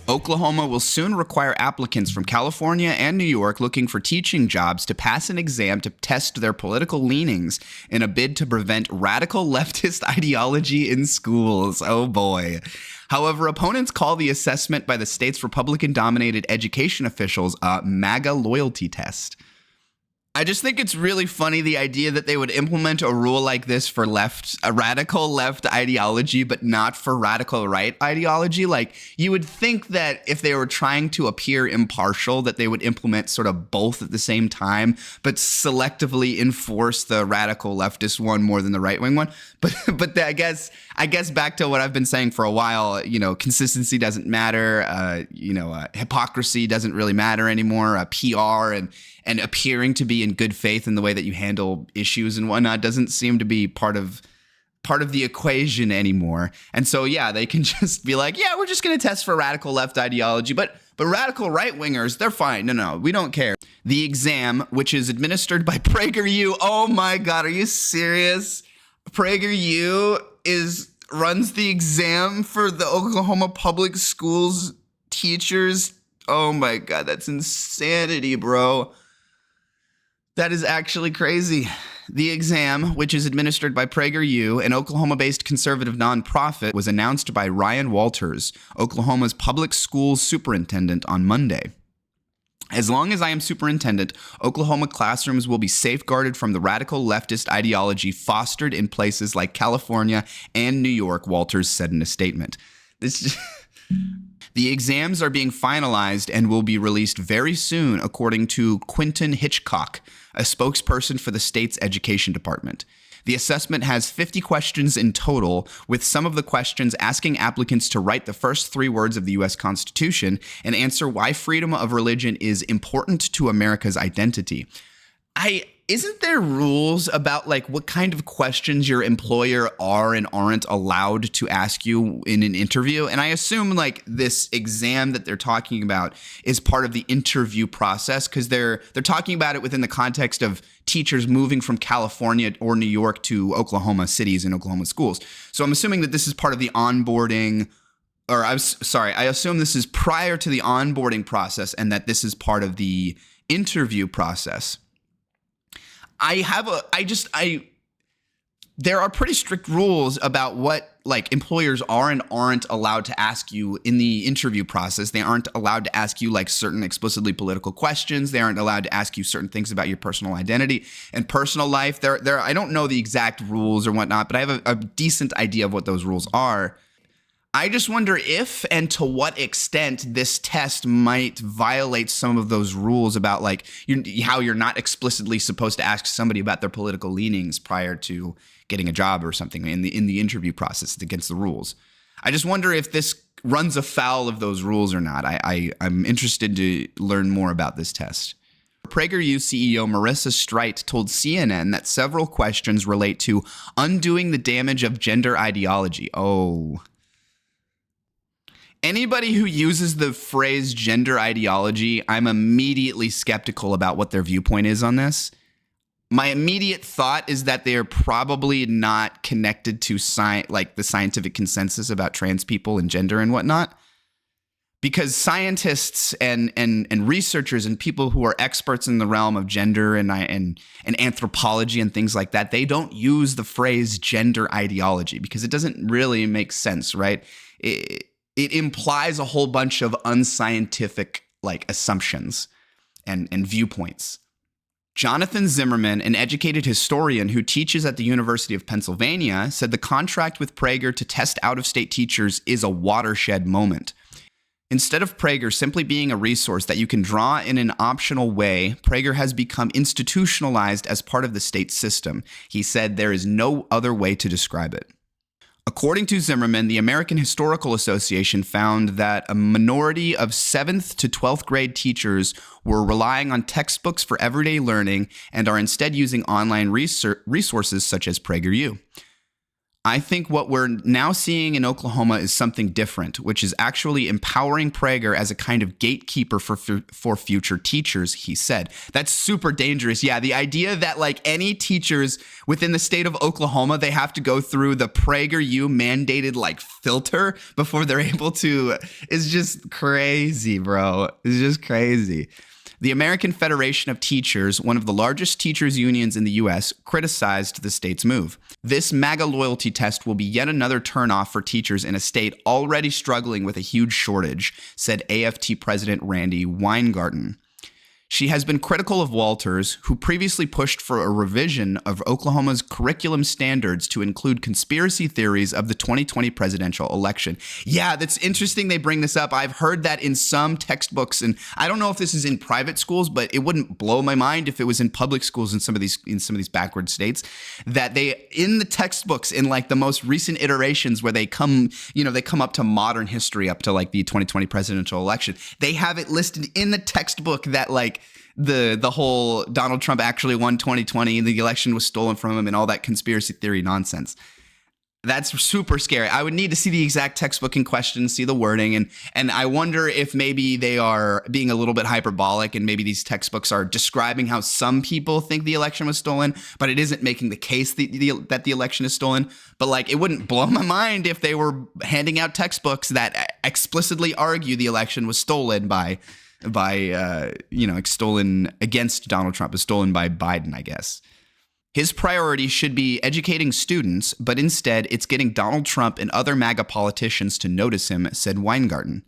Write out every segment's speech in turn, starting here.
Oklahoma will soon require applicants from California and New York looking for teaching jobs to pass an exam to test their political leanings in a bid to prevent radical leftist ideology in schools. Oh boy. However, opponents call the assessment by the state's Republican-dominated education officials a MAGA loyalty test. I just think it's really funny, the idea that they would implement a rule like this for a radical left ideology, but not for radical right ideology. Like, you would think that if they were trying to appear impartial, that they would implement sort of both at the same time, but selectively enforce the radical leftist one more than the right wing one. But I guess back to what I've been saying for a while, consistency doesn't matter. Hypocrisy doesn't really matter anymore. PR and appearing to be in good faith in the way that you handle issues and whatnot doesn't seem to be part of the equation anymore. And so, yeah, they can just be like, yeah, we're just going to test for radical left ideology, but radical right wingers, they're fine. No, we don't care. The exam, which is administered by PragerU. Oh my God, are you serious? PragerU runs the exam for the Oklahoma public schools teachers. Oh my God, that's insanity, bro. That is actually crazy. The exam, which is administered by PragerU, an Oklahoma-based conservative nonprofit, was announced by Ryan Walters, Oklahoma's public schools superintendent, on Monday. As long as I am superintendent, Oklahoma classrooms will be safeguarded from the radical leftist ideology fostered in places like California and New York, Walters said in a statement. The exams are being finalized and will be released very soon, according to Quinton Hitchcock, a spokesperson for the state's education department. The assessment has 50 questions in total, with some of the questions asking applicants to write the first 3 words of the U.S. Constitution and answer why freedom of religion is important to America's identity. Isn't there rules about what kind of questions your employer are and aren't allowed to ask you in an interview? And I assume this exam that they're talking about is part of the interview process, because they're talking about it within the context of teachers moving from California or New York to Oklahoma cities and Oklahoma schools. So I'm assuming that this is part of the onboarding, or I assume this is prior to the onboarding process and that this is part of the interview process. There are pretty strict rules about what employers are and aren't allowed to ask you in the interview process. They aren't allowed to ask you certain explicitly political questions. They aren't allowed to ask you certain things about your personal identity and personal life. I don't know the exact rules or whatnot, but I have a decent idea of what those rules are. I just wonder if and to what extent this test might violate some of those rules about how you're not explicitly supposed to ask somebody about their political leanings prior to getting a job or something in the interview process. It's against the rules. I just wonder if this runs afoul of those rules or not. I'm interested to learn more about this test. PragerU CEO Marissa Streit told CNN that several questions relate to undoing the damage of gender ideology. Oh. Anybody who uses the phrase gender ideology, I'm immediately skeptical about what their viewpoint is on this. My immediate thought is that they are probably not connected to the scientific consensus about trans people and gender and whatnot. Because scientists and researchers and people who are experts in the realm of gender and anthropology and things like that, they don't use the phrase gender ideology because it doesn't really make sense, right? It implies a whole bunch of unscientific assumptions and viewpoints. Jonathan Zimmerman, an educated historian who teaches at the University of Pennsylvania, said the contract with Prager to test out-of-state teachers is a watershed moment. Instead of Prager simply being a resource that you can draw in an optional way, Prager has become institutionalized as part of the state system. He said there is no other way to describe it. According to Zimmerman, the American Historical Association found that a minority of 7th to 12th grade teachers were relying on textbooks for everyday learning and are instead using online resources such as PragerU. I think what we're now seeing in Oklahoma is something different, which is actually empowering Prager as a kind of gatekeeper for future teachers, he said. That's super dangerous. Yeah, the idea that like any teachers within the state of Oklahoma, they have to go through the PragerU mandated like filter before they're able to is just crazy, bro. It's just crazy. The American Federation of Teachers, one of the largest teachers unions in the U.S., criticized the state's move. This MAGA loyalty test will be yet another turnoff for teachers in a state already struggling with a huge shortage, said AFT President Randy Weingarten. She has been critical of Walters, who previously pushed for a revision of Oklahoma's curriculum standards to include conspiracy theories of the 2020 presidential election. Yeah, that's interesting they bring this up. I've heard that in some textbooks, and I don't know if this is in private schools, but it wouldn't blow my mind if it was in public schools in some of these backward states, that they in the textbooks in like the most recent iterations where they come up to modern history up to like the 2020 presidential election, they have it listed in the textbook that like the whole Donald Trump actually won 2020 and the election was stolen from him and all that conspiracy theory nonsense. That's super scary. I would need to see the exact textbook in question, see the wording, and I wonder if maybe they are being a little bit hyperbolic and maybe these textbooks are describing how some people think the election was stolen, but it isn't making the case that the election is stolen. But like, it wouldn't blow my mind if they were handing out textbooks that explicitly argue the election was stolen stolen against Donald Trump, is stolen by Biden, I guess. His priority should be educating students, but instead it's getting Donald Trump and other MAGA politicians to notice him, said Weingarten.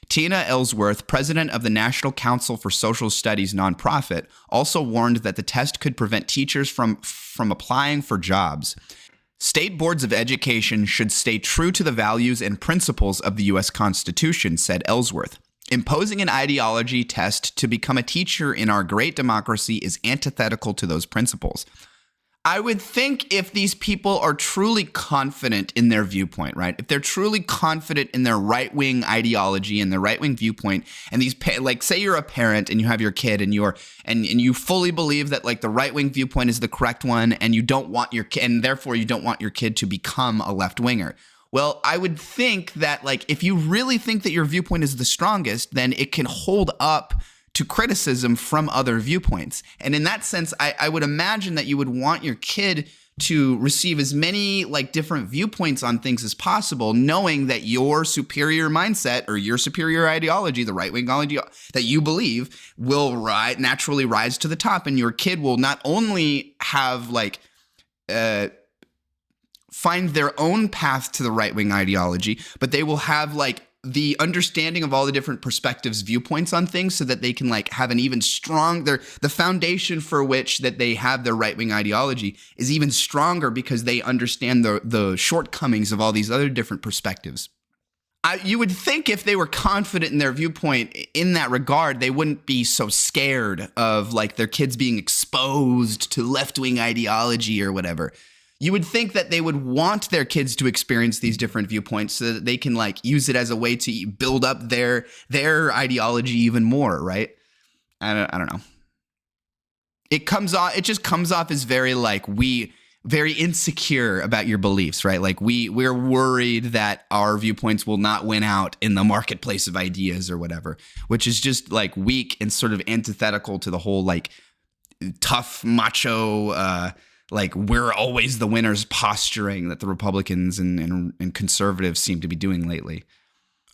Tina Ellsworth, president of the National Council for Social Studies nonprofit, also warned that the test could prevent teachers from applying for jobs. State boards of education should stay true to the values and principles of the U.S. Constitution, said Ellsworth. Imposing an ideology test to become a teacher in our great democracy is antithetical to those principles. I would think if these people are truly confident in their viewpoint, right? If they're truly confident in their right-wing ideology and their right-wing viewpoint, and these like say you're a parent and you have your kid and you fully believe that like the right-wing viewpoint is the correct one, and you don't want your kid, and therefore you don't want your kid to become a left-winger. Well, I would think that like if you really think that your viewpoint is the strongest, then it can hold up to criticism from other viewpoints. And in that sense, I would imagine that you would want your kid to receive as many like different viewpoints on things as possible, knowing that your superior mindset or your superior ideology, the right-wing ideology that you believe, will naturally rise to the top. And your kid will not only have like find their own path to the right-wing ideology, but they will have like the understanding of all the different perspectives, viewpoints on things, so that they can like have an even stronger, the foundation for which that they have their right-wing ideology is even stronger because they understand the shortcomings of all these other different perspectives. You would think if they were confident in their viewpoint in that regard, they wouldn't be so scared of like their kids being exposed to left-wing ideology or whatever. You would think that they would want their kids to experience these different viewpoints so that they can like use it as a way to build up their ideology even more, right? I don't know. It just comes off as very like very insecure about your beliefs, right? Like we're worried that our viewpoints will not win out in the marketplace of ideas or whatever, which is just like weak and sort of antithetical to the whole like tough macho like we're always the winners posturing that the Republicans and conservatives seem to be doing lately.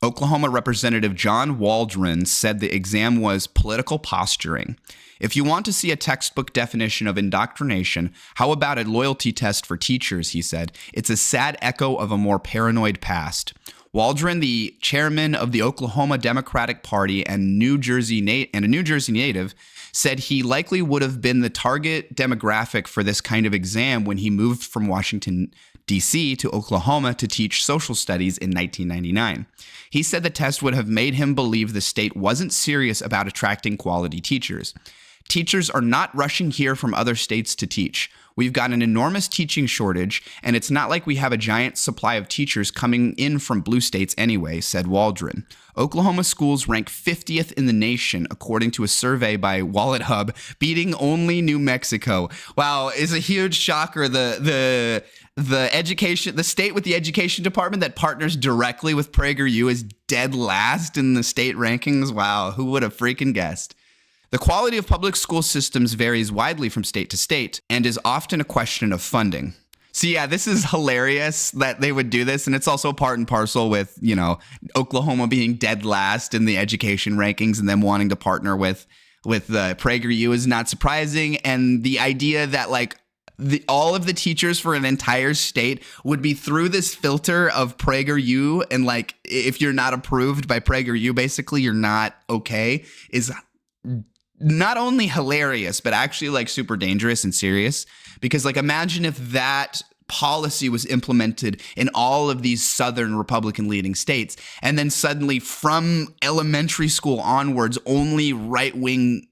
Oklahoma Representative John Waldron said the exam was political posturing. If you want to see a textbook definition of indoctrination, how about a loyalty test for teachers, he said. It's a sad echo of a more paranoid past. Waldron, the chairman of the Oklahoma Democratic Party and a New Jersey native, said he likely would have been the target demographic for this kind of exam when he moved from Washington, D.C. to Oklahoma to teach social studies in 1999. He said the test would have made him believe the state wasn't serious about attracting quality teachers. Teachers are not rushing here from other states to teach. We've got an enormous teaching shortage, and it's not like we have a giant supply of teachers coming in from blue states anyway, said Waldron. Oklahoma schools rank 50th in the nation, according to a survey by Wallet Hub, beating only New Mexico. Wow, is a huge shocker. The state with the education department that partners directly with PragerU is dead last in the state rankings. Wow, who would have freaking guessed? The quality of public school systems varies widely from state to state and is often a question of funding. So yeah, this is hilarious that they would do this. And it's also part and parcel with, Oklahoma being dead last in the education rankings and them wanting to partner with PragerU is not surprising. And the idea that all of the teachers for an entire state would be through this filter of PragerU, and if you're not approved by PragerU, basically you're not okay, is not only hilarious, but actually super dangerous and serious. Because imagine if that policy was implemented in all of these Southern Republican leading states, and then suddenly from elementary school onwards, only right-wing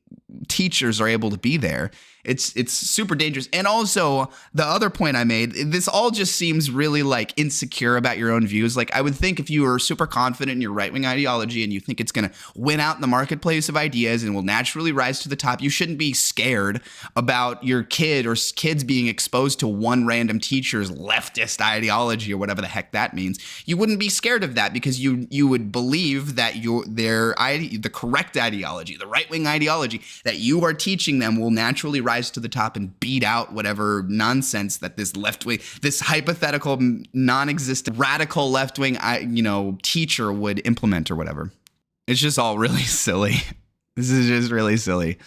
teachers are able to be there. It's super dangerous. And also the other point I made, this all just seems really insecure about your own views. I would think if you were super confident in your right-wing ideology and you think it's going to win out in the marketplace of ideas and will naturally rise to the top, you shouldn't be scared about your kid or kids being exposed to one random teacher's leftist ideology or whatever the heck that means. You wouldn't be scared of that because you would believe that the correct ideology, the right-wing ideology that you are teaching them will naturally rise to the top and beat out whatever nonsense that this left-wing, this hypothetical non-existent radical left-wing, teacher would implement or whatever. It's just all really silly. This is just really silly.